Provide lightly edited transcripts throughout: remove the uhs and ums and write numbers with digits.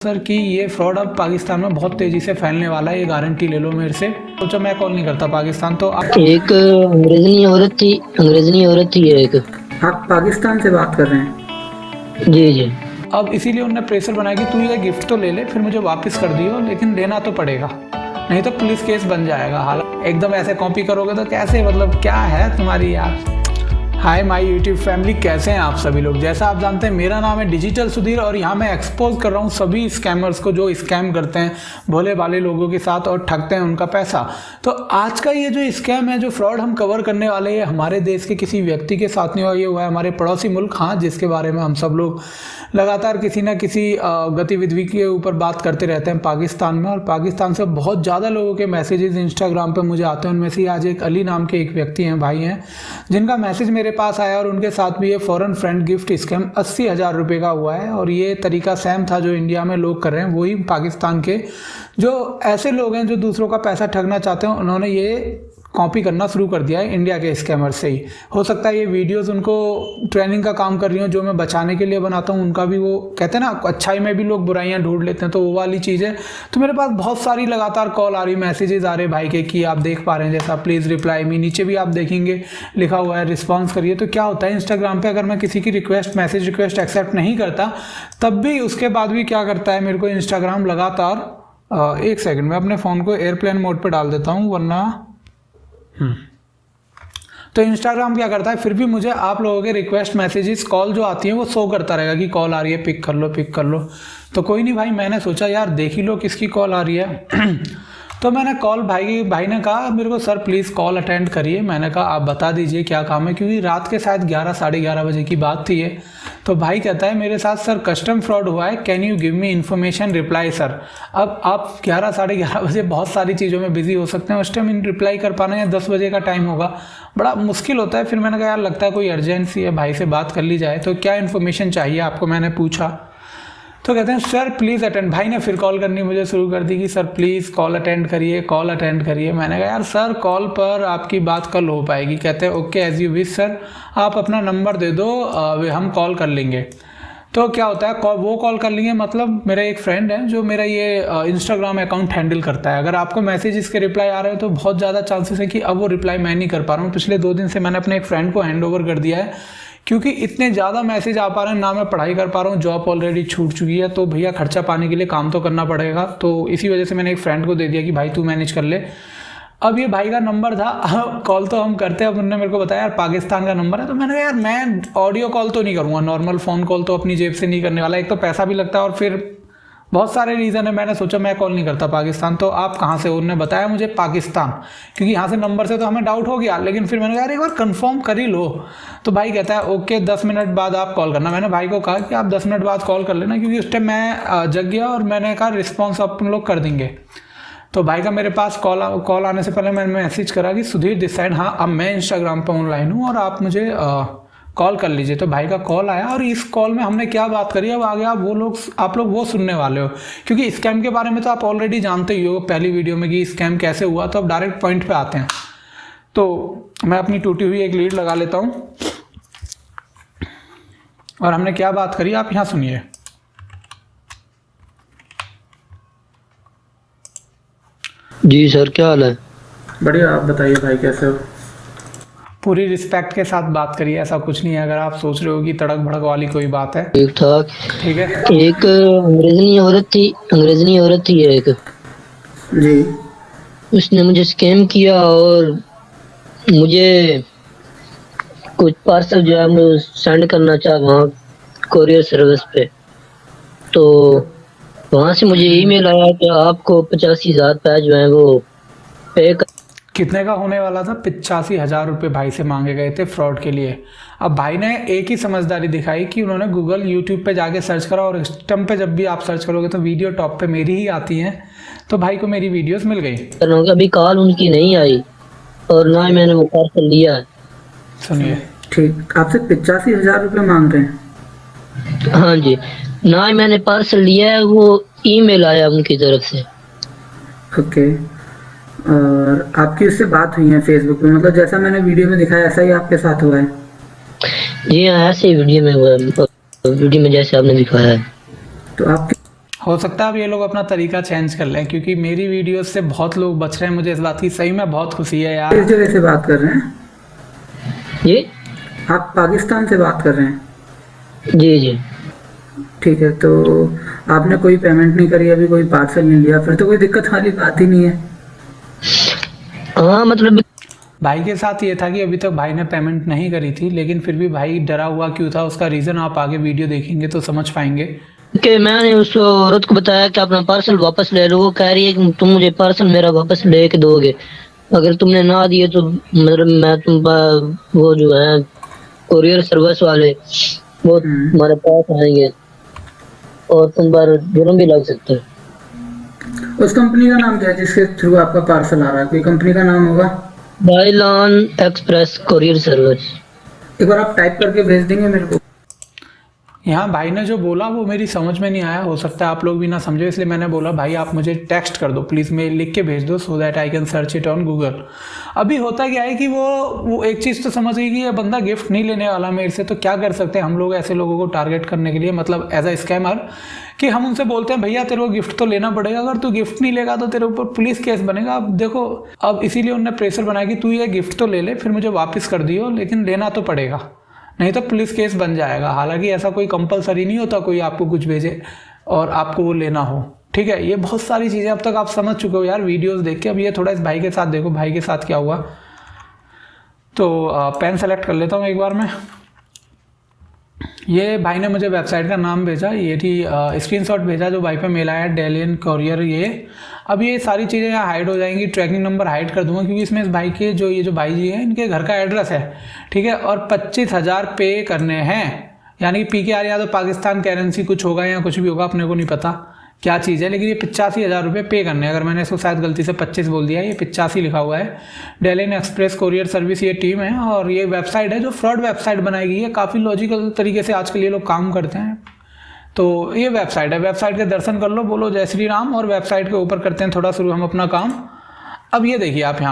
Sir कि ये fraud अब पाकिस्तान में बहुत तेज़ी से फैलने वाला है, ये गारंटी ले लो मेरे से। सोचा मैं कॉल नहीं करता पाकिस्तान तो आप एक अंग्रेजनी औरत थी एक। आप पाकिस्तान से बात कर रहे हैं? जी जी। अब इसीलिए उन्होंने प्रेशर बनाया कि तू ये गिफ्ट तो ले ले, फिर मुझे वापस कर दियो, लेकिन लेना तो पड़ेगा, नहीं तो पुलिस केस बन जाएगा। हालांकि एकदम ऐसे कॉपी करोगे तो कैसे, मतलब क्या है तुम्हारी यार। हाय माय यूट्यूब फैमिली, कैसे हैं आप सभी लोग। जैसा आप जानते हैं मेरा नाम है डिजिटल सुधीर और यहाँ मैं एक्सपोज कर रहा हूँ सभी स्कैमर्स को जो स्कैम करते हैं भोले भाले लोगों के साथ और ठगते हैं उनका पैसा। तो आज का ये जो स्कैम है, जो फ्रॉड हम कवर करने वाले हैं, हमारे देश के किसी व्यक्ति के साथ नहीं हुआ, ये हुआ है हमारे पड़ोसी मुल्क, हाँ, जिसके बारे में हम सब लोग लगातार किसी ना किसी गतिविधि के ऊपर बात करते रहते हैं पाकिस्तान में। और पाकिस्तान से बहुत ज़्यादा लोगों के मैसेजेस इंस्टाग्राम पे मुझे आते हैं। उनमें से आज एक अली नाम के एक व्यक्ति हैं, भाई हैं, जिनका मैसेज मेरे पास आया और उनके साथ भी ये फॉरेन फ्रेंड गिफ्ट स्कैम 80,000 रुपये का हुआ है। और ये तरीका सेम था जो इंडिया में लोग कर रहे हैं, वही पाकिस्तान के जो ऐसे लोग हैं जो दूसरों का पैसा ठगना चाहते हैं, उन्होंने ये कॉपी करना शुरू कर दिया है इंडिया के स्कैमर से ही। हो सकता है ये वीडियोस उनको ट्रेनिंग का काम कर रही हो, जो मैं बचाने के लिए बनाता हूँ उनका भी, वो कहते हैं ना अच्छाई में भी लोग बुराइयां ढूंढ लेते हैं, तो वो वाली चीज़ है। तो मेरे पास बहुत सारी लगातार कॉल आ रही, मैसेजेस आ रहे भाई के कि आप देख पा रहे हैं जैसा, प्लीज़ रिप्लाई मी। नीचे भी आप देखेंगे लिखा हुआ है रिस्पॉन्स करिए। तो क्या होता है इंस्टाग्राम पर अगर मैं किसी की मैसेज रिक्वेस्ट एक्सेप्ट नहीं करता, तब भी उसके बाद भी क्या करता है मेरे को इंस्टाग्राम लगातार, एक सेकेंड में अपने फ़ोन को एयरप्लेन मोड पर डाल देता हूँ वरना तो इंस्टाग्राम क्या करता है, फिर भी मुझे आप लोगों के रिक्वेस्ट मैसेजेस कॉल जो आती हैं वो शो करता रहेगा कि कॉल आ रही है, पिक कर लो पिक कर लो। तो कोई नहीं भाई, मैंने सोचा यार देख ही लो किसकी कॉल आ रही है। तो मैंने कॉल भाई ने कहा मेरे को, सर प्लीज़ कॉल अटेंड करिए। मैंने कहा आप बता दीजिए क्या काम है, क्योंकि रात के शायद 11 साढ़े 11 बजे की बात थी ये। तो भाई कहता है मेरे साथ सर कस्टम फ्रॉड हुआ है, can you give me information reply sir. अब आप 11 साढ़े 11 बजे बहुत सारी चीज़ों में बिजी हो सकते हैं, उस टाइम इन रिप्लाई कर पाना, या 10 बजे का टाइम होगा, बड़ा मुश्किल होता है। फिर मैंने कहा यार लगता है कोई अर्जेंसी है, भाई से बात कर ली जाए। तो क्या इन्फॉर्मेशन चाहिए आपको, मैंने पूछा। तो कहते हैं सर प्लीज़ अटेंड। भाई ने फिर कॉल करनी मुझे शुरू कर दी कि सर प्लीज़ कॉल अटेंड करिए, कॉल अटेंड करिए। मैंने कहा यार सर कॉल पर आपकी बात कल हो पाएगी। कहते हैं okay as you wish sir, आप अपना नंबर दे दो, हम कॉल कर लेंगे। तो क्या होता है वो कॉल कर लेंगे, मतलब मेरा एक फ्रेंड है जो मेरा ये इंस्टाग्राम अकाउंट हैंडल करता है। अगर आपको मैसेज इसके रिप्लाई आ रहे हैं तो बहुत ज़्यादा चांसेस है कि अब वो रिप्लाई मैं नहीं कर पा रहा हूँ। पिछले 2 दिन से मैंने अपने एक फ्रेंड को हैंड ओवर कर दिया है, क्योंकि इतने ज़्यादा मैसेज आ पा रहे हैं, ना मैं पढ़ाई कर पा रहा हूँ, जॉब ऑलरेडी छूट चुकी है, तो भैया खर्चा पाने के लिए काम तो करना पड़ेगा। तो इसी वजह से मैंने एक फ्रेंड को दे दिया कि भाई तू मैनेज कर ले। अब ये भाई का नंबर था, कॉल तो हम करते हैं। अब उन्होंने मेरे को बताया यार पाकिस्तान का नंबर है। तो मैंने कहा यार मैं ऑडियो कॉल तो नहीं करूँगा, नॉर्मल फ़ोन कॉल तो अपनी जेब से नहीं करने वाला, एक तो पैसा भी लगता है और फिर बहुत सारे रीज़न है। मैंने सोचा मैं कॉल नहीं करता पाकिस्तान। तो आप कहाँ से, उन्होंने बताया मुझे पाकिस्तान, क्योंकि यहाँ से नंबर से तो हमें डाउट हो गया, लेकिन फिर मैंने कहा यार एक बार कंफर्म कर ही लो। तो भाई कहता है ओके 10 मिनट बाद आप कॉल करना। मैंने भाई को कहा कि आप 10 मिनट बाद कॉल कर लेना, क्योंकि उस टाइम मैं जग गया और मैंने कहा रिस्पॉन्स आप लोग कर देंगे। तो भाई का मेरे पास कॉल आने से पहले मैंने मैसेज करा कि सुधीर दिस साइड, हाँ अब मैं इंस्टाग्राम पर ऑनलाइन हूँ और आप मुझे कॉल कर लीजिए। तो भाई का कॉल आया और इस कॉल में हमने क्या बात करी, अब आगे आप लोग वो सुनने वाले हो, क्योंकि स्कैम के बारे में तो आप ऑलरेडी जानते ही हो पहली वीडियो में कि स्कैम कैसे हुआ। तो अब डायरेक्ट पॉइंट पे आते हैं। तो मैं अपनी टूटी हुई एक लीड लगा लेता हूँ और हमने क्या बात करी आप यहाँ सुनिए। जी सर, क्या हाल है? बढ़िया, आप बताइए भाई कैसे हो? पूरी रिस्पेक्ट के साथ बात करिए, ऐसा कुछ नहीं है। अगर आप सोच रहे हो कि तड़क भड़क वाली कोई बात है, ठीक ठाक, ठीक है। एक अंग्रेजनी औरत थी एक जी। उसने मुझे स्कैम किया और मुझे कुछ पार्सल जो है मुझे सेंड करना चाहा वहाँ कोरियर सर्विस पे। तो वहाँ से मुझे ईमेल आया कि आपको 85,000 रुपये जो है वो पे कर। कितने का होने वाला था? 85,000 रुपये भाई से मांगे गए थे फ्रॉड के लिए। अब भाई ने एक ही समझदारी दिखाई कि उन्होंने गूगल यूट्यूब पे जाके सर्च करा, और इस टाइम पे जब भी आप सर्च करोगे तो वीडियो टॉप पे मेरी ही आती हैं। तो भाई को मेरी वीडियोस मिल गई। अभी कॉल उनकी नहीं आई और ना ही मैंने वो पार्सल लिया है। सुनिए, ठीक, आपसे 85,000 रुपये मांग रहे हैं? हाँ जी, ना ही मैंने पार्सल लिया है, वो ईमेल आया उनकी तरफ से। ओके, और आपकी उससे बात हुई है फेसबुक पे, मतलब जैसा मैंने वीडियो में दिखाया ऐसा ही आपके साथ हुआ है? जी हाँ, ऐसे वीडियो में हुआ है, वीडियो में जैसे आपने दिखाया है। तो आप हो सकता है अब ये लोग अपना तरीका चेंज कर लें, क्योंकि मेरी वीडियो से बहुत लोग बच रहे हैं। मुझे इस बात की सही में बहुत खुशी है यार। किस जगह से बात कर रहे हैं? जी आप पाकिस्तान से बात कर रहे हैं? जी जी। ठीक है, तो आपने कोई पेमेंट नहीं करी, अभी कोई पार्सल नहीं लिया, फिर तो कोई दिक्कत वाली बात ही नहीं है। हाँ मतलब भाई के साथ ये था कि अभी तक भाई ने पेमेंट नहीं करी थी, लेकिन फिर भी भाई डरा हुआ क्यों था, उसका रीज़न आप आगे वीडियो देखेंगे तो समझ पाएंगे। कि मैंने उस औरत को बताया कि अपना पार्सल वापस ले लो। वो कह रही है कि तुम मुझे पार्सल मेरा वापस ले के दोगे, अगर तुमने ना दिए तो मतलब मैं वो जो है कुरियर सर्विस वाले वो तुम्हारे पास आएंगे और तुम पर जुर्म भी लग सकता है। उस कंपनी का नाम क्या है जिसके थ्रू आपका पार्सल आ रहा है? कोई कंपनी का नाम होगा? बाइलान एक्सप्रेस कुरियर सर्विस। एक बार आप टाइप करके भेज देंगे मेरे को? यहाँ भाई ने जो बोला वो मेरी समझ में नहीं आया, हो सकता है आप लोग भी ना समझो, इसलिए मैंने बोला भाई आप मुझे टेक्स्ट कर दो प्लीज़, मैं लिख के भेज दो so that I can search it on Google. अभी होता क्या है कि वो एक चीज़ तो समझ गई कि ये बंदा गिफ्ट नहीं लेने वाला मेरे से, तो क्या कर सकते हैं हम लोग ऐसे लोगों को टारगेट करने के लिए, मतलब एज अ स्कैमर, कि हम उनसे बोलते हैं भैया तेरे को गिफ्ट तो लेना पड़ेगा, अगर तू गिफ्ट नहीं लेगा तो तेरे ऊपर पुलिस केस बनेगा। अब देखो, अब इसीलिए उन्होंने प्रेशर बनाया कि तू ये गिफ्ट तो ले ले, फिर मुझे वापस कर दियो, लेकिन लेना तो पड़ेगा, नहीं तो पुलिस केस बन जाएगा। हालांकि ऐसा कोई कंपलसरी नहीं होता कोई आपको कुछ भेजे और आपको वो लेना हो, ठीक है। ये बहुत सारी चीज़ें अब तक आप समझ चुके हो यार वीडियोस देख के। अब ये थोड़ा इस भाई के साथ देखो, भाई के साथ क्या हुआ। तो पेन सेलेक्ट कर लेता हूँ एक बार मैं। ये भाई ने मुझे वेबसाइट का नाम भेजा, ये थी स्क्रीनशॉट भेजा जो भाई पे मेल आया, डेलियन कोरियर। ये अब ये सारी चीज़ें यहाँ हाइड हो जाएंगी, ट्रैकिंग नंबर हाइड कर दूंगा, क्योंकि इसमें इस भाई के ये जो भाई जी हैं इनके घर का एड्रेस है, ठीक है। और 25,000 पे करने हैं, यानी कि PKR या तो पाकिस्तान करेंसी कुछ होगा या कुछ भी होगा, अपने को नहीं पता क्या चीज़ है, लेकिन ये 85,000 रुपये पे करने हैं। अगर मैंने इसको शायद गलती से 25 बोल दिया, ये 85 लिखा हुआ है। डेलियन एक्सप्रेस कोरियर सर्विस ये टीम है, और ये वेबसाइट है जो फ्रॉड वेबसाइट बनाई गई है। काफ़ी लॉजिकल तरीके से आजकल ये लोग काम करते हैं। तो ये वेबसाइट है, वेबसाइट के दर्शन कर लो, बोलो जय श्री राम, और वेबसाइट के ऊपर करते हैं थोड़ा शुरू हम अपना काम। अब ये देखिए आप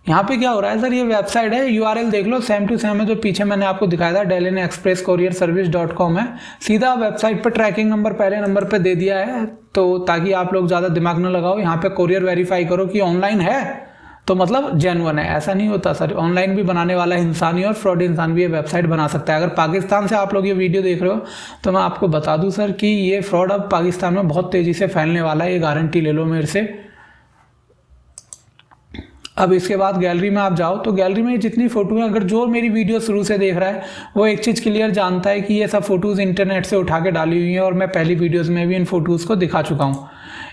यहाँ पे क्या हो रहा है सर, ये वेबसाइट है, URL देख लो, सेम टू सेम है जो पीछे मैंने आपको दिखाया था, डेलियन एक्सप्रेस कोरियर सर्विस .com है। सीधा वेबसाइट पर ट्रैकिंग नंबर पहले नंबर पे दे दिया है, तो ताकि आप लोग ज़्यादा दिमाग न लगाओ। यहाँ पे कोरियर वेरीफाई करो कि ऑनलाइन है तो मतलब जेन्युइन है। ऐसा नहीं होता सर, ऑनलाइन भी बनाने वाला इंसान ही और फ्रॉड इंसान भी ये वेबसाइट बना सकता है। अगर पाकिस्तान से आप लोग ये वीडियो देख रहे हो तो मैं आपको बता दूं सर कि ये फ्रॉड अब पाकिस्तान में बहुत तेज़ी से फैलने वाला है, ये गारंटी ले लो मेरे से। अब इसके बाद गैलरी में आप जाओ तो गैलरी में जितनी फ़ोटो हैं, अगर जो मेरी वीडियो शुरू से देख रहा है वो एक चीज़ क्लियर जानता है कि ये सब फ़ोटोज़ इंटरनेट से उठा के डाली हुई हैं, और मैं पहली वीडियोज़ में भी इन फ़ोटोज़ को दिखा चुका हूँ।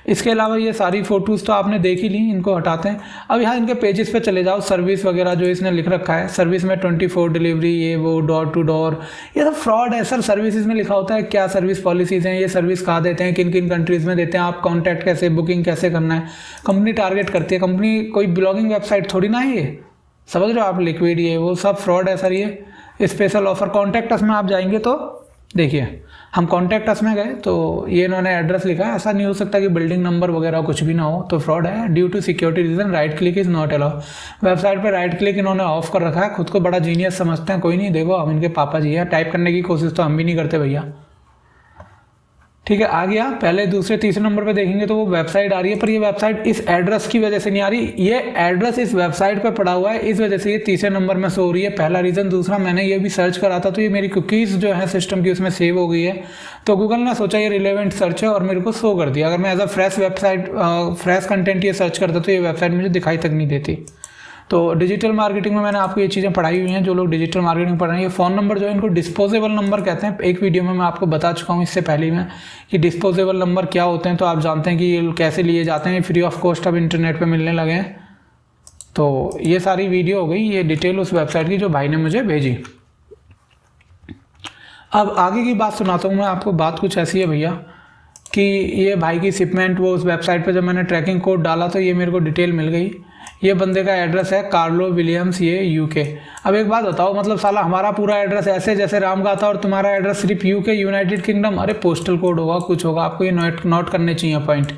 इसके अलावा ये सारी फ़ोटोज़ तो आपने देख ही ली, इनको हटाते हैं। अब यहाँ इनके पेजेस पे चले जाओ, सर्विस वगैरह जो इसने लिख रखा है, सर्विस में 24 डिलीवरी, ये वो, डोर टू डोर, ये सब फ्रॉड है सर। सर्विसेज में लिखा होता है क्या सर्विस पॉलिसीज़ हैं, ये सर्विस कहाँ देते हैं, किन किन कंट्रीज़ में देते हैं, आप कॉन्टैक्ट कैसे, बुकिंग कैसे करना है। कंपनी टारगेट करती है, कंपनी कोई ब्लॉगिंग वेबसाइट थोड़ी ना है ये, समझ रहे हो आप, लिक्विड ये वो सब फ्रॉड है सर। ये स्पेशल ऑफर कॉन्टैक्ट अस में आप जाएंगे तो देखिए, हम कॉन्टैक्ट अस में गए तो ये इन्होंने एड्रेस लिखा है। ऐसा नहीं हो सकता कि बिल्डिंग नंबर वगैरह कुछ भी ना हो, तो फ्रॉड है। Due to security reason right click is not allow. Website पे राइट क्लिक इन्होंने ऑफ कर रखा है, खुद को बड़ा जीनियस समझते हैं। कोई नहीं, देखो हम इनके पापा जी हैं, टाइप करने की कोशिश तो हम भी नहीं करते भैया, ठीक है। आ गया, पहले दूसरे तीसरे नंबर पे देखेंगे तो वो वेबसाइट आ रही है, पर ये वेबसाइट इस एड्रेस की वजह से नहीं आ रही, ये एड्रेस इस वेबसाइट पे पड़ा हुआ है, इस वजह से ये तीसरे नंबर में शो हो रही है। पहला रीज़न। दूसरा, मैंने ये भी सर्च करा था तो ये मेरी कुकीज़ जो है सिस्टम की उसमें सेव हो गई है, तो गूगल ने सोचा ये रिलेवेंट सर्च है और मेरे को शो कर दिया। अगर मैं as a fresh website fresh content ये सर्च करता तो ये वेबसाइट मुझे दिखाई तक नहीं देती। तो डिजिटल मार्केटिंग में मैंने आपको ये चीज़ें पढ़ाई हुई हैं, जो लोग डिजिटल मार्केटिंग पढ़ रहे हैं। ये फ़ोन नंबर जो है इनको डिस्पोजेबल नंबर कहते हैं। एक वीडियो में मैं आपको बता चुका हूँ इससे पहले में कि डिस्पोजेबल नंबर क्या होते हैं, तो आप जानते हैं कि ये कैसे लिए जाते हैं, फ्री ऑफ कॉस्ट अब इंटरनेट पे मिलने लगे हैं। तो ये सारी वीडियो हो गई, ये डिटेल उस वेबसाइट की जो भाई ने मुझे भेजी। अब आगे की बात सुनाता हूँ मैं आपको। बात कुछ ऐसी है भैया कि ये भाई की शिपमेंट वो उस वेबसाइट पे जब मैंने ट्रैकिंग कोड डाला तो ये मेरे को डिटेल मिल गई। ये बंदे का एड्रेस है कार्लो विलियम्स, ये UK। अब एक बात बताओ, मतलब साला हमारा पूरा एड्रेस ऐसे जैसे राम का था और तुम्हारा एड्रेस सिर्फ UK यूनाइटेड किंगडम। अरे पोस्टल कोड होगा, कुछ होगा, आपको ये नोट करने चाहिए पॉइंट,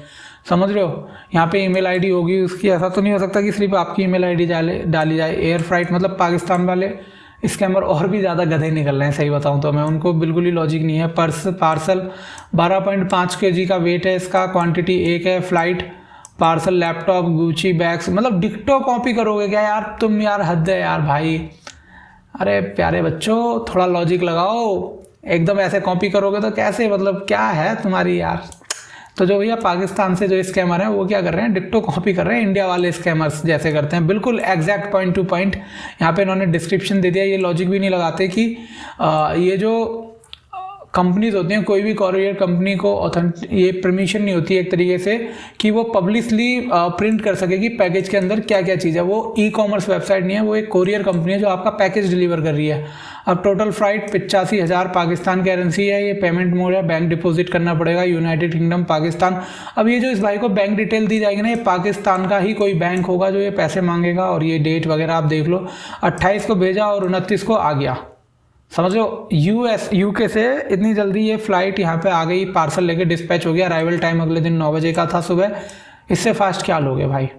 समझ रहे हो। यहाँ पे ईमेल आईडी होगी उसकी, ऐसा तो नहीं हो सकता कि सिर्फ आपकी ईमेल आईडी डाली जाए। एयर फ्राइट मतलब पाकिस्तान वाले स्कैमर और भी ज़्यादा गधे निकल रहे हैं, सही बताऊं तो मैं, उनको बिल्कुल ही लॉजिक नहीं है। पार्सल 12.5 kg का वेट है इसका, क्वांटिटी 1 है, flight parcel, laptop, Gucci bags, मतलब डिक्टो कॉपी करोगे क्या यार तुम, यार हद है यार भाई। अरे प्यारे बच्चों थोड़ा लॉजिक लगाओ, एकदम ऐसे कॉपी करोगे तो कैसे, मतलब क्या है तुम्हारी यार। तो जो भैया पाकिस्तान से जो स्कैमर हैं वो क्या कर रहे हैं, डिक्टो कॉपी कर रहे हैं इंडिया वाले स्कैमर्स जैसे करते हैं, बिल्कुल एग्जैक्ट पॉइंट टू पॉइंट। यहाँ पे इन्होंने डिस्क्रिप्शन दे दिया, ये लॉजिक भी नहीं लगाते कि ये जो कंपनीज होती हैं, कोई भी कॉरियर कंपनी को ये परमिशन नहीं होती एक तरीके से कि वो पब्लिकली प्रिंट कर सके कि पैकेज के अंदर क्या क्या चीज़ है। वो ई कॉमर्स वेबसाइट नहीं है, वो एक कोरियर कंपनी है जो आपका पैकेज डिलीवर कर रही है। अब टोटल फ्लाइट 85,000 पाकिस्तान करेंसी है, ये पेमेंट मोड है, बैंक डिपॉजिट करना पड़ेगा, यूनाइटेड किंगडम पाकिस्तान। अब ये जो इस भाई को बैंक डिटेल दी जाएगी ना, ये पाकिस्तान का ही कोई बैंक होगा जो ये पैसे मांगेगा, और ये डेट वगैरह आप देख लो, 28 को भेजा और 29 को आ गया। समझ लो यूके से इतनी जल्दी ये फ़्लाइट यहाँ पे आ गई, पार्सल लेके डिस्पैच हो गया, अराइवल टाइम अगले दिन 9 बजे का था सुबह। इससे फास्ट क्या लोगे भाई,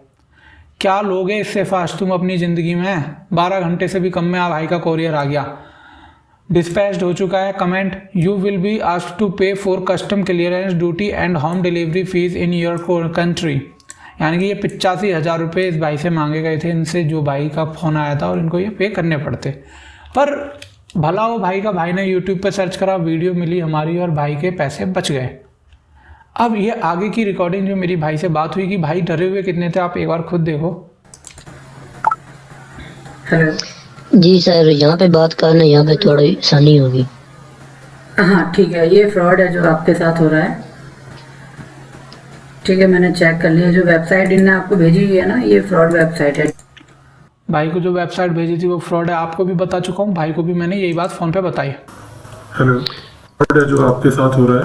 क्या लोगे इससे फास्ट तुम अपनी ज़िंदगी में। 12 घंटे से भी कम में भाई का कोरियर आ गया, डिस्पैच्ड हो चुका है। Comment, you will be asked to pay for custom clearance duty and home delivery fees in your country. यानी कि ये 85,000 रुपये इस भाई से मांगे गए थे इनसे, जो भाई का फ़ोन आया था, और इनको ये पे करने पड़ते। पर भला वो भाई का, भाई ने यूट्यूब पे सर्च करा, वीडियो मिली हमारी, और भाई के पैसे बच गए। अब ये आगे की रिकॉर्डिंग जो मेरी भाई से बात हुई कि भाई डरे हुए कितने थे, आप एक बार खुद देखो। हेलो जी सर, यहाँ पे बात करना, यहाँ पे थोड़ी आसानी होगी। हाँ ठीक है, ये फ्रॉड है जो आपके साथ हो रहा है। ठीक है, मैंने चेक कर लिया, जो वेबसाइट इनने आपको भेजी हुई है ना, ये फ्रॉड वेबसाइट है। भाई को जो वेबसाइट भेजी थी वो फ्रॉड है, आपको भी बता चुका हूँ, भाई को भी मैंने यही बात फ़ोन पे बताई। हेलो, फ्रॉड है जो आपके साथ हो रहा है।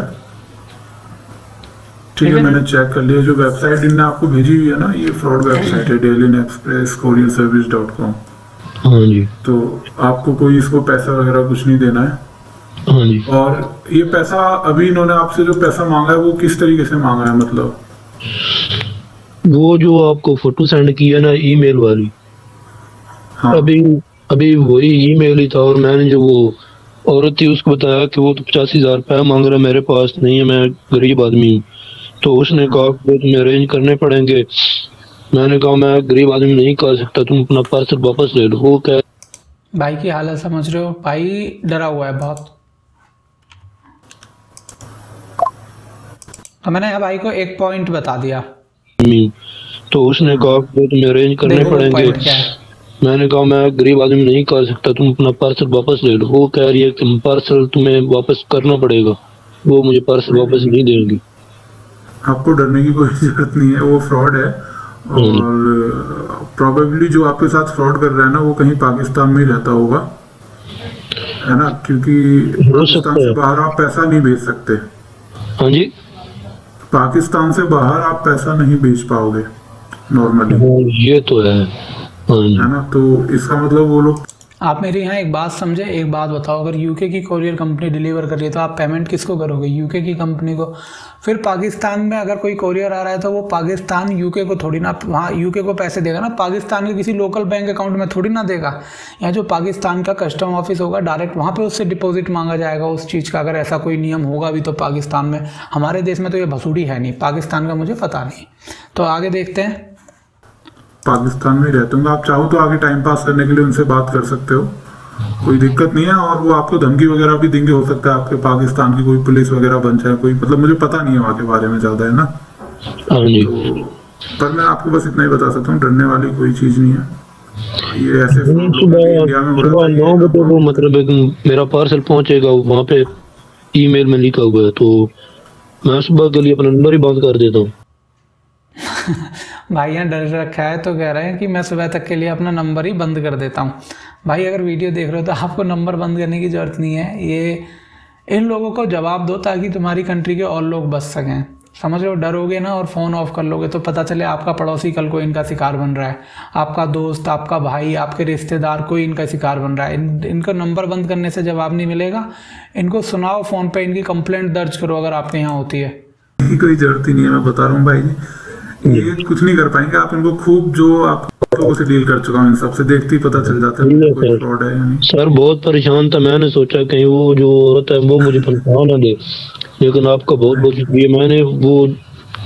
ठीक है, मैंने चेक कर लिया, जो वेबसाइट इनने आपको भेजी हुई है ना, ये फ्रॉड वेबसाइट है, dailyexpress.courierservice.com। हाँ जी। तो आपको कोई इसको पैसा वगैरह कुछ नहीं देना है। हाँ जी। और ये पैसा अभी इन्होंने आपसे जो पैसा मांगा है वो किस तरीके से मांगा है, मतलब वो जो आपको फोटो सेंड किया ना ईमेल वाली, हाँ अभी वही ईमेल ही था, और मैंने जो वो औरत थी उसको बताया कि वो तो 85,000 रुपया मांग रहा है, मेरे पास नहीं है, मैं गरीब आदमी हूँ। तो उसने कहा कि वो तुम्हें अरेंज करने पड़ेंगे। मैंने कहा मैं गरीब आदमी नहीं कर सकता, तुम अपना पार्सल वापस ले लो। वो क्या, भाई की हालत समझ रहे हो, भाई डरा हुआ है बहुत। तो मैंने यहाँ भाई को एक पॉइंट बता दिया। तो उसने कहा कि वो तुम्हें अरेंज करने देखो पड़ेंगे। पॉइंट क्या है। मैंने कहा मैं गरीब आदमी नहीं कर सकता, तुम अपना पार्सल वापस ले लो। वो कह रही है कि पार्सल तुम्हें वापस करना पड़ेगा, वो मुझे पार्सल वापस नहीं देंगी। आपको डरने की कोई जरूरत नहीं है, वो फ्रॉड है। और प्रोबेबली जो आपके साथ फ्रॉड कर रहा है ना, वो कहीं पाकिस्तान में ही रहता होगा, है ना, क्योंकि पाकिस्तान से बाहर आप पैसा नहीं भेज सकते। हाँ जी, पाकिस्तान से बाहर आप पैसा नहीं भेज पाओगे नॉर्मली, ये तो है। हाँ जी। है ना, तो इसका मतलब वो लोग। आप मेरी यहाँ एक बात समझे, एक बात बताओ, अगर यूके की कोरियर कंपनी डिलीवर कर रही है तो आप पेमेंट किसको करोगे, यूके की कंपनी को। फिर पाकिस्तान में अगर कोई कोरियर आ रहा है तो वो पाकिस्तान यूके को थोड़ी ना, वहाँ यूके को पैसे देगा ना, पाकिस्तान के किसी लोकल बैंक अकाउंट में थोड़ी ना देगा। या जो पाकिस्तान का कस्टम ऑफिस होगा, डायरेक्ट वहाँ पे उससे डिपॉजिट मांगा जाएगा उस चीज़ का, अगर ऐसा कोई नियम होगा भी तो पाकिस्तान में। हमारे देश में तो ये भसूड़ी है नहीं, पाकिस्तान का मुझे पता नहीं। तो आगे देखते हैं। पाकिस्तान में रहते होंगे, आप चाहो तो आगे टाइम पास करने के लिए उनसे बात कर सकते हो, कोई दिक्कत नहीं है। और वो आपको धमकी वगैरह भी देंगे, हो सकता है आपके पाकिस्तान की कोई पुलिस वगैरह बन जाए कोई, मतलब मुझे पता नहीं है वहाँ के बारे में ज़्यादा, है ना। हाँ जी। तो पर मैं आपको बस इतना ही बता सकता हूँ, डरने वाली कोई चीज़ नहीं है। ये ऐसे इंडिया में सुबह 9 बजे वो मतलब मेरा पार्सल पहुंचेगा, वहाँ पे ईमेल में लिखा हुआ है, तो मैं सुबह के लिए अपना नंबर ही बंद कर देता हूँ। भाई यहाँ डर रखा है तो कह रहे हैं कि मैं सुबह तक के लिए अपना नंबर ही बंद कर देता हूँ। भाई अगर वीडियो देख रहे हो तो आपको नंबर बंद करने की ज़रूरत नहीं है, ये इन लोगों को जवाब दो ताकि तुम्हारी कंट्री के और लोग बच सकें। समझ लो, डरोगे ना और फ़ोन ऑफ कर लोगे तो पता चले आपका पड़ोसी कल को इनका शिकार बन रहा है, आपका दोस्त, आपका भाई, आपके रिश्तेदार, कोई इनका शिकार बन रहा है। इनको नंबर बंद करने से जवाब नहीं मिलेगा, इनको सुनाओ फ़ोन पे, इनकी कंप्लेंट दर्ज करो अगर आपके यहाँ होती है। कोई जरूरत ही नहीं है, मैं बता रहा हूँ भाई जी, ये कुछ नहीं कर पाएंगे। आप इनको खूब जो आप लोगों से डील कर चुका हूँ, इन सबसे देखते ही पता चल जाता है ठीक है कोई सर। फ्रॉड है या नहीं। सर बहुत परेशान था, मैंने सोचा कहीं वो जो औरत है वो मुझे फंसा ना दे, लेकिन आपका बहुत बहुत शुक्रिया। मैंने वो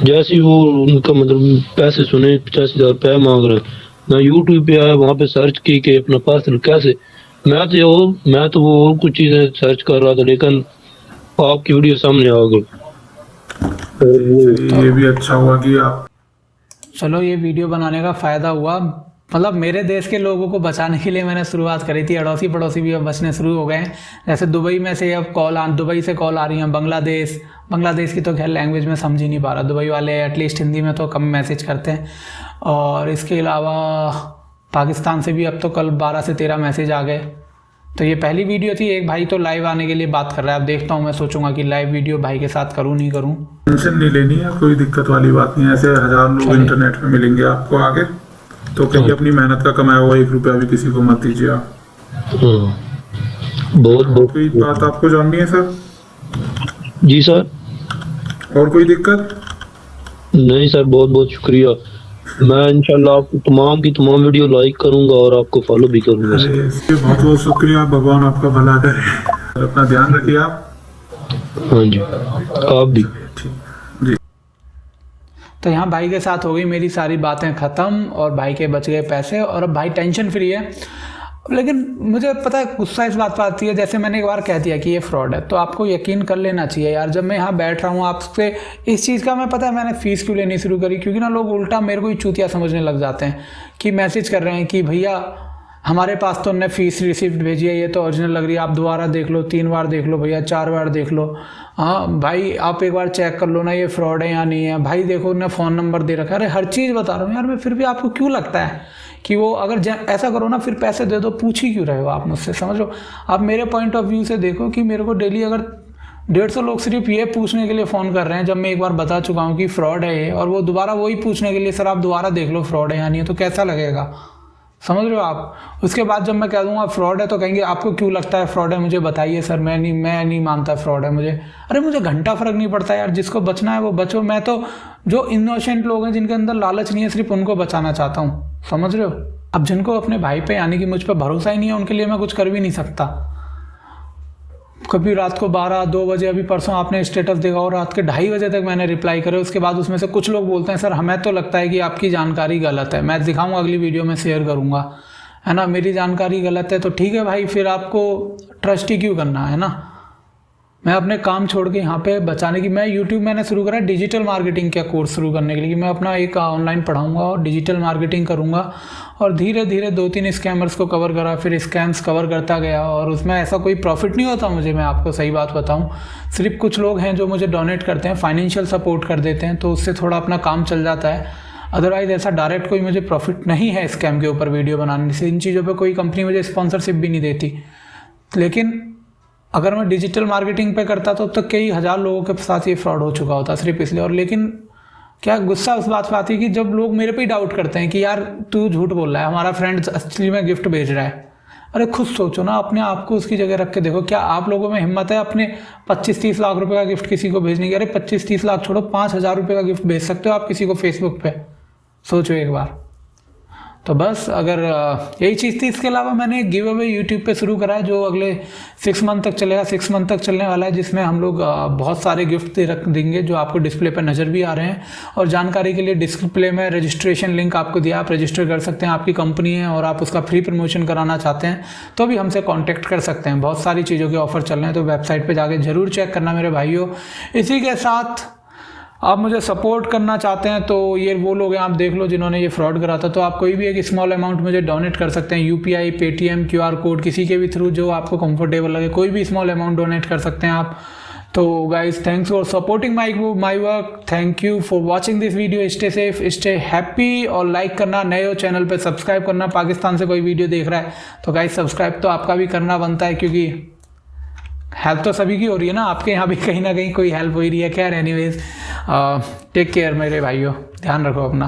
जैसे ही वो उनका मतलब पैसे सुने 85,000 रुपये मांग रहे हैं, मैं यूट्यूब पे आया, वहाँ पे सर्च की कि अपना पार्सल कैसे, मैं तो वो और कुछ चीज़ें सर्च कर रहा था, लेकिन आपकी वीडियो सामने आ गई। ये भी अच्छा हुआ कि आप चलो ये वीडियो बनाने का फ़ायदा हुआ, मतलब मेरे देश के लोगों को बचाने के लिए मैंने शुरुआत करी थी। अड़ोसी पड़ोसी भी अब बचने शुरू हो गए हैं। जैसे दुबई में से अब दुबई से कॉल आ रही हैं, बांग्लादेश की तो खैर लैंग्वेज में समझ ही नहीं पा रहा, दुबई वाले एटलीस्ट हिंदी में तो कम मैसेज करते हैं। और इसके अलावा पाकिस्तान से भी अब तो कल 12 से 13 मैसेज आ गए। तो ये पहली वीडियो थी। एक भाई तो लाइव आने के लिए बात कर रहा है, अब देखता हूँ, मैं सोचूंगा कि लाइव वीडियो भाई के साथ करूँ नहीं करूँ। टेंशन नहीं लेनी है, कोई दिक्कत वाली बात नहीं है। ऐसे 1000 लोग इंटरनेट पे मिलेंगे आपको आगे, तो कहीं अपनी मेहनत का कमाया हुआ 1 रुपया भी किसी को मत दीजिए आप। बहुत बहुत कोई बात आपको जाननी है सर? जी सर। और कोई दिक्कत? नहीं सर, बहुत बहुत शुक्रिया। मैं इंशाल्लाह आपको तमाम की तमाम वीडियो लाइक करूंगा और आपको फॉलो भी करूंगा सर। अरे इसके बहुत बहुत शुक्रिया, भगवान आपका भला करे। अपना ध्यान रखिए आप। हाँ जी, आप भी। जी। तो यहाँ भाई के साथ हो गई मेरी सारी बातें ख़त्म और भाई के बच गए पैसे और अब भाई टेंशन फ्री है। लेकिन मुझे पता है गुस्सा इस बात पर आती है, जैसे मैंने एक बार कह दिया कि ये फ्रॉड है तो आपको यकीन कर लेना चाहिए यार। जब मैं यहाँ बैठ रहा हूँ आपसे इस चीज़ का, मैं पता है मैंने फ़ीस क्यों लेनी शुरू करी, क्योंकि ना लोग उल्टा मेरे को ही चूतिया समझने लग जाते हैं कि मैसेज कर रहे हैं कि भैया हमारे पास तो उन्होंने फ़ीस रिसिप्ट भेजी है, ये तो ओरिजिनल लग रही है, आप दोबारा देख लो, 3 बार देख लो भैया, 4 बार देख लो। हाँ भाई आप एक बार चेक कर लो ना ये फ्रॉड है या नहीं है। भाई देखो उन्होंने फ़ोन नंबर दे रखा है, अरे हर चीज़ बता रहा हूँ यार मैं, फिर भी आपको क्यों लगता है कि वो अगर ऐसा करो ना फिर पैसे दे दो, पूछ ही क्यों रहे हो आप मुझसे, समझ लो। आप मेरे पॉइंट ऑफ व्यू से देखो कि मेरे को डेली अगर 150 लोग सिर्फ ये पूछने के लिए फ़ोन कर रहे हैं, जब मैं एक बार बता चुका हूँ कि फ्रॉड है ये, और वो दोबारा वही पूछने के लिए सर आप दोबारा देख लो फ्रॉड है या नहीं है, तो कैसा लगेगा, समझ रहे हो आप। उसके बाद जब मैं कह दूंगा फ्रॉड है तो कहेंगे आपको क्यों लगता है फ्रॉड है, मुझे बताइए सर, मैं नहीं मानता फ्रॉड है मुझे। अरे मुझे घंटा फ़र्क नहीं पड़ता यार, जिसको बचना है वो बचो। मैं तो जो इनोसेंट लोग हैं जिनके अंदर लालच नहीं है सिर्फ उनको बचाना चाहता हूँ, समझ रहे हो। अब जिनको अपने भाई पे यानी कि मुझ पर भरोसा ही नहीं है उनके लिए मैं कुछ कर भी नहीं सकता। कभी रात को 12-2 बजे, अभी परसों आपने स्टेटस देखा और रात के 2:30 बजे तक मैंने रिप्लाई करे। उसके बाद उसमें से कुछ लोग बोलते हैं सर हमें तो लगता है कि आपकी जानकारी गलत है। मैं दिखाऊंगा अगली वीडियो में शेयर करूंगा, है ना। मेरी जानकारी गलत है तो ठीक है भाई, फिर आपको ट्रस्ट ही क्यों करना है ना। मैं अपने काम छोड़ के यहाँ पे बचाने की, मैं यूट्यूब मैंने शुरू करा डिजिटल मार्केटिंग का कोर्स शुरू करने के लिए, मैं अपना एक ऑनलाइन पढ़ाऊँगा और डिजिटल मार्केटिंग करूँगा। और धीरे धीरे 2-3 स्कैमर्स को कवर करा, फिर स्कैम्स कवर करता गया और उसमें ऐसा कोई प्रॉफिट नहीं होता मुझे, मैं आपको सही बात बताऊँ। सिर्फ कुछ लोग हैं जो मुझे डोनेट करते हैं, फाइनेंशियल सपोर्ट कर देते हैं, तो उससे थोड़ा अपना काम चल जाता है। अदरवाइज़ ऐसा डायरेक्ट कोई मुझे प्रॉफिट नहीं है स्कैम के ऊपर वीडियो बनाने से। इन चीज़ों पर कोई कंपनी मुझे स्पॉन्सरशिप भी नहीं देती। लेकिन अगर मैं डिजिटल मार्केटिंग पे करता तो कई हज़ार लोगों के साथ ये फ्रॉड हो चुका होता सिर्फ इसलिए। और लेकिन क्या गुस्सा उस बात पे आती है कि जब लोग मेरे पे ही डाउट करते हैं कि यार तू झूठ बोल रहा है, हमारा फ्रेंड असली में गिफ्ट भेज रहा है। अरे खुद सोचो ना, अपने आप को उसकी जगह रख के देखो, क्या आप लोगों में हिम्मत है अपने 25-30 लाख रुपए का गिफ्ट किसी को भेजने की। अरे 25-30 लाख छोड़ो, 5,000 रुपये का गिफ्ट भेज सकते हो आप किसी को फेसबुक पे, सोचो एक बार। तो बस अगर यही चीज़ थी। इसके अलावा मैंने गिव अवे यूट्यूब पे शुरू करा है जो अगले 6 मंथ तक चलेगा, 6 मंथ तक चलने वाला है, जिसमें हम लोग बहुत सारे गिफ्ट रख देंगे जो आपको डिस्प्ले पर नज़र भी आ रहे हैं। और जानकारी के लिए डिस्प्ले में रजिस्ट्रेशन लिंक आपको दिया, आप रजिस्टर कर सकते हैं। आपकी कंपनी है और आप उसका फ्री प्रमोशन कराना चाहते हैं तो भी हमसे कॉन्टैक्ट कर सकते हैं। बहुत सारी चीज़ों के ऑफर चल रहे हैं, तो वेबसाइट पर जाके ज़रूर चेक करना मेरे भाइयों। इसी के साथ आप मुझे सपोर्ट करना चाहते हैं तो ये वो लोग हैं, आप देख लो जिन्होंने ये फ्रॉड करा था। तो आप कोई भी एक स्मॉल अमाउंट मुझे डोनेट कर सकते हैं, यूपीआई, पेटीएम, QR कोड, किसी के भी थ्रू जो आपको कंफर्टेबल लगे, कोई भी स्मॉल अमाउंट डोनेट कर सकते हैं आप। तो guys thanks for supporting my work, thank you for watching this video. Stay safe, stay happy, और लाइक करना, नए हो चैनल पे सब्सक्राइब करना। पाकिस्तान से कोई वीडियो देख रहा है तो गाइज सब्सक्राइब तो आपका भी करना बनता है, क्योंकि हेल्प तो सभी की हो रही है ना, आपके यहाँ भी कहीं ना कहीं कोई हेल्प हो रही है। खैर एनीवेज, टेक केयर मेरे भाइयों, ध्यान रखो अपना।